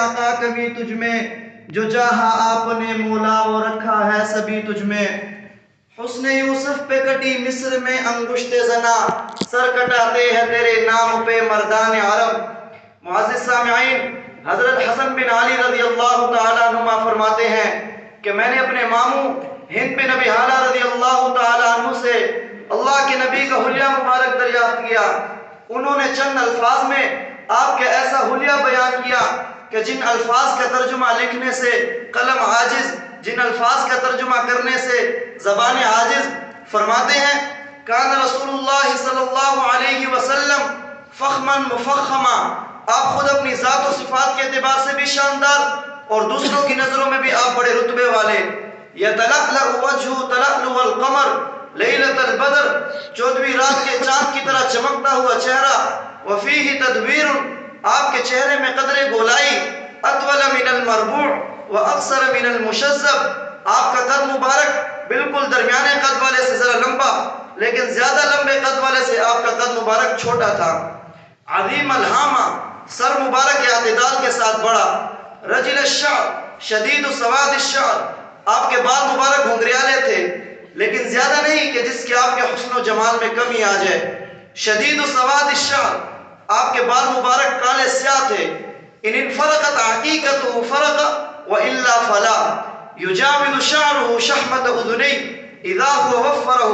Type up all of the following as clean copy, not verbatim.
آقا کبھی تجھ میں، جو چاہا آپ نے مولا وہ رکھا ہے سبھی تجھ میں۔ حسن یوسف پہ کٹی مصر میں انگشت زنا، سر کٹاتے ہیں تیرے نام پہ مردان عرب۔ معزز سامعین، حضرت حسن بن علی رضی اللہ تعالیٰ عنہ فرماتے ہیں کہ میں نے اپنے ماموں ہند بن ابی ہالہ رضی اللہ تعالیٰ عنہ سے اللہ کے نبی کا حلیہ مبارک دریافت کیا۔ انہوں نے چند الفاظ میں آپ کا ایسا حلیہ بیان کیا کہ جن الفاظ کا ترجمہ لکھنے سے قلم عاجز، جن الفاظ کا ترجمہ کرنے سے زبان عاجز۔ فرماتے ہیں کان رسول اللہ صلی اللہ علیہ وسلم فخما مفخما، آپ خود اپنی ذات و صفات کے اعتبار سے بھی شاندار اور دوسروں کی نظروں میں بھی آپ بڑے رتبے والے۔ یتلألأ وجهه تلألؤ القمر لیلۃ البدر، 14ویں رات کے چاند کی طرح چمکتا ہوا چہرہ۔ وفیہ تدویر، آپ کے چہرے میں قدر گولائی۔ اطول من المربوع واقصر من المشذب، آپ کا قد مبارک بالکل درمیانے قد والے سے ذرا لمبا، لیکن زیادہ لمبے قد والے سے آپ کا قد مبارک چھوٹا تھا۔ عظیم الہامہ، سر مبارک اعتدال کے ساتھ بڑا۔ رجل الشعر شدید سواد الشعر، آپ کے بال مبارک گھنگریالے تھے لیکن زیادہ نہیں کہ جس کے آپ کے حسن و جمال میں کمی آ جائے۔ شدید سواد الشعر، آپ کے بال مبارک کالے سیاہ تھے۔ ان انفرقت عقیقتہ فرق والا فلا، یجاوز شعرہ شحمۃ اذنی اذا هو وفرہ،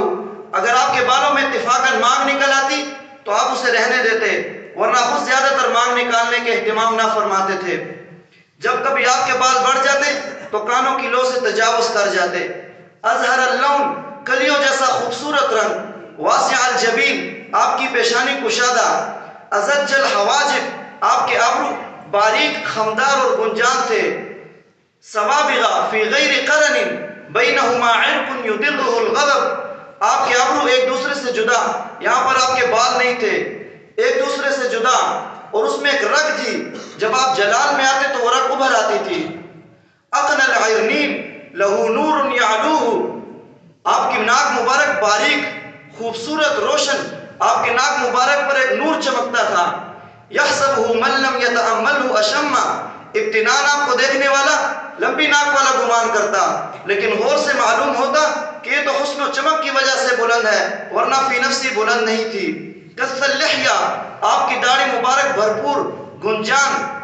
اگر آپ کے بالوں میں اتفاقاً مانگ نکل آتی تو آپ اسے رہنے دیتے، ورنہ خود زیادہ تر مانگ نکالنے کے اہتمام نہ فرماتے تھے۔ جب کبھی آپ کے بال بڑھ جاتے تو کانوں کی لو سے تجاوز کر جاتے۔ ازہر اللون، کلیوں جیسا خوبصورت رنگ۔ واسع الجبین، آپ کی پیشانی کشادہ۔ ازج الحواجب، آپ کے ابرو باریک خمدار اور گنجان تھے۔ سوابغ فی غیر قرن بینہما عرق یدرہ الغضب، آپ کے ابرو ایک دوسرے سے جدا، یہاں پر آپ کے بال نہیں تھے، ایک دوسرے سے جدا، اور اس میں ایک رگ تھی، جب آپ جلال میں آتے تو وہ رگ ابھر آتی تھی۔ اقن العرنین لہو نور یعلوہ، آپ کی ناک مبارک باریک خوبصورت روشن، آپ کے ناک مبارک پر ایک نور چمکتا تھا۔ یحسبہ من لم یتأملہ اشما، ابتداءً آپ کو دیکھنے والا لمبی ناک والا گمان کرتا، لیکن غور سے معلوم ہوتا کہ یہ تو حسن و چمک کی وجہ سے بلند ہے، ورنہ فی نفسی بلند نہیں تھی۔ کث اللحیہ، آپ کی داڑھی مبارک بھرپور گنجان۔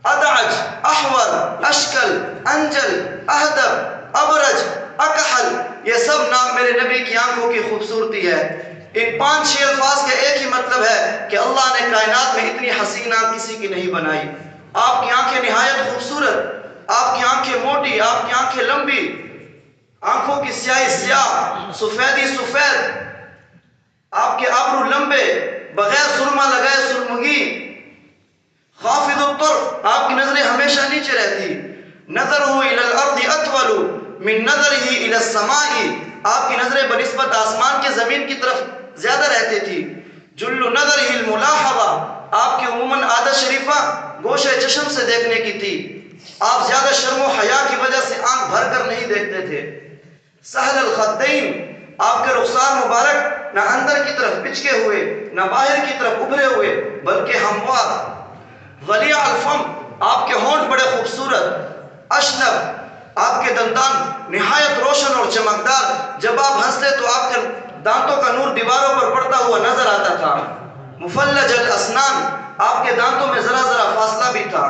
ادعج احور اشکل انجل اہدب ابرج اکحل، یہ سب نام میرے نبی کی آنکھوں کی خوبصورتی ہے۔ ان 5-6 الفاظ کا ایک ہی مطلب ہے کہ اللہ نے کائنات میں اتنی حسین آنکھ کسی کی نہیں بنائی۔ آپ کی آنکھیں نہایت خوبصورت، آپ کی آنکھیں موٹی، آپ کی آنکھیں لمبی، آنکھوں کی سیاہی سیاہ، سفیدی سفید، آپ کے ابرو لمبے، بغیر سرما لگائے سرمگی۔ خافض الطرف، آپ کی نظریں ہمیشہ نیچے رہتی۔ نظرہ الی الارض اطول من نظرہ الی السماء، آپ کی نظریں بنسبت آسمان کے زمین کی طرف زیادہ رہتی تھی۔ جل نظرہ الملاحظہ، آپ کی عموماً عادت شریفہ گوشے چشم سے دیکھنے کی تھی، آپ زیادہ شرم و حیا کی وجہ سے آنکھ بھر کر نہیں دیکھتے تھے۔ سہل الخدین، آپ کے رخسار مبارک نہ اندر کی طرف پچکے ہوئے نہ باہر کی طرف ابھرے ہوئے بلکہ ہموار۔ غلیظ الفم، آپ کے ہونٹ بڑے خوبصورت۔ اشنب، آپ کے دندان نہایت روشن اور چمکدار، جب آپ ہنستے تو آپ کے دانتوں کا نور دیواروں پر پڑتا ہوا نظر آتا تھا۔ مفلج الاسنان، آپ کے دانتوں میں ذرا ذرا فاصلہ بھی تھا۔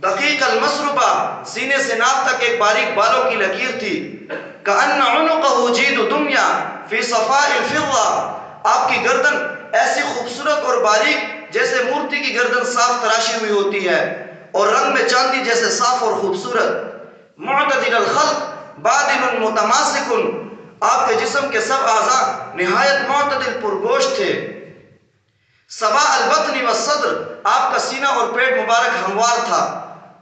دقیق المسربہ، سینے سے ناف تک ایک باریک بالوں کی لکیر تھی۔ کأن عنقہ جید دمیا فی صفاء الفضہ، آپ کی گردن ایسی خوبصورت اور باریک جیسے مورتی کی گردن صاف تراشی ہوئی ہوتی ہے، اور رنگ میں چاندی جیسے صاف اور خوبصورت۔ معتدل الخلق بادن متماسک، آپ کے جسم کے سب اعضاء نہایت معتدل پرگوشت تھے۔ صبا البطن والصدر، آپ کا سینہ اور پیٹ مبارک ہموار تھا۔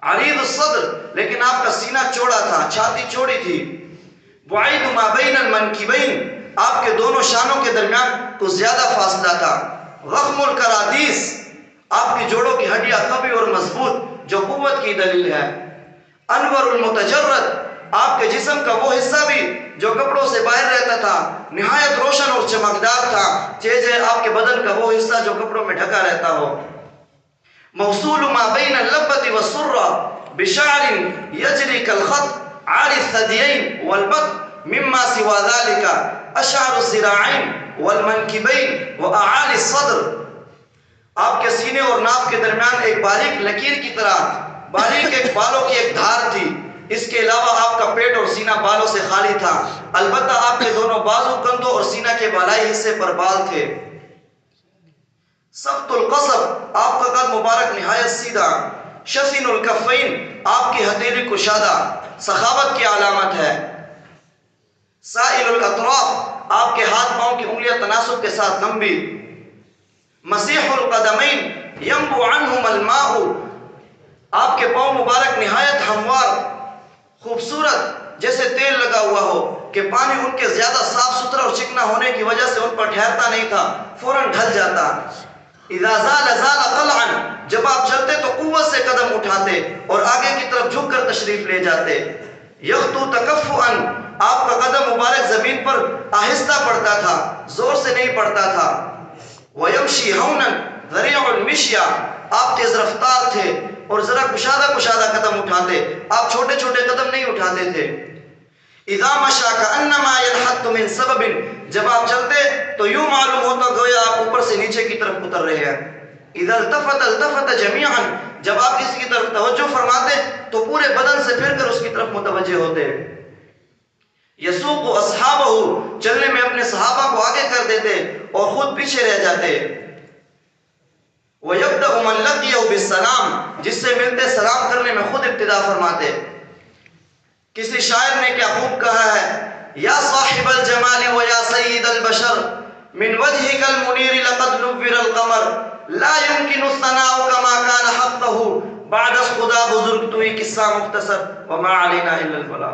عریض الصدر، لیکن آپ کا سینہ چوڑا تھا، چھاتی چوڑی تھی۔ بعید ما بین المنکبین، آپ کے دونوں شانوں کے درمیان کچھ زیادہ فاصلہ تھا۔ ضخم الکرادیس، آپ کی جوڑوں کی ہڈیاں قوی اور مضبوط جو قوت کی دلیل ہے۔ انور المتجرد، آپ کے جسم کا وہ حصہ بھی جو کپڑوں سے باہر رہتا تھا نہایت روشن اور چمکدار تھا، جیسے آپ کے بدن کا وہ حصہ جو کپڑوں میں ڈھکا رہتا ہو۔ موصول ما بین اللبۃ والسرہ، بشعر يجري كالخط عالي الثديين والبط مما سوى ذلك أشعر الذراعين والمنكبين وأعالي الصدر. آپ کے سینے اور ناف کے درمیان ایک باریک لکیر کی طرح باریک ایک بالوں کی ایک دھار تھی. اس کے علاوہ آپ کا پیٹ اور سینہ بالوں سے خالی تھا، البتہ آپ کے دونوں بازو، کندھوں اور سینہ کے بالائی حصے پر بال تھے. سخت القصب، آپ کا قد مبارک نہایت سیدھا. شفین الکفین، آپ کی ہتھیلی کشادہ، سخاوت کی علامت ہے. سائل الاطراف، آپ کے ہاتھ پاؤں کی انگلیاں تناسب کے ساتھ لمبی. مسیح القدمین ینبع عنہم الماء، آپ کے پاؤں مبارک نہایت ہموار، خوبصورت، جیسے تیل لگا ہوا ہو کہ پانی ان کے زیادہ صاف ستھرا اور چکنا ہونے کی وجہ سے ان پر ٹھہرتا نہیں تھا، فوراً ڈھل جاتا. اذا زال زال قلعا، جب آپ چلتے تو قوت سے قدم اٹھاتے اور آگے کی طرف جھک کر تشریف لے جاتے. یخطو تکفؤا، آپ کا قدم مبارک زمین پر آہستہ پڑتا تھا، زور سے نہیں پڑتا تھا. ویمشی ہونا ذریع المشیا، آپ تیز رفتار تھے اور ذرا کشادہ قدم اٹھاتے، آپ چھوٹے چھوٹے قدم نہیں اٹھاتے تھے. اذا مشا کانما ينحت من سبب، جب آپ چلتے تو یوں معلوم ہوتا گویا آپ اوپر سے نیچے کی طرف اتر رہے ہیں. اذا التفت جميعا، جب آپ کسی کی طرف توجہ فرماتے تو پورے بدن سے پھر کر اس کی طرف متوجہ ہوتے. یسوق اصحابہ، چلنے میں اپنے صحابہ کو آگے کر دیتے اور خود پیچھے رہ جاتے. وَيَبْدَأُ مَنْ لَقِيَهُ بِالسَّلَامِ، جس سے ملتے سلام کرنے میں خود ابتدا فرماتے. کسی شاعر نے کیا خوب کہا ہے، یا صاحب الجمال و یا سید البشر من وجهك المنیر لقد نور القمر لا يمكن الثناء كما كان حقه بعد خدا بزرگ. تو یہ قصہ مختصر، وما علینا الا البلاغ.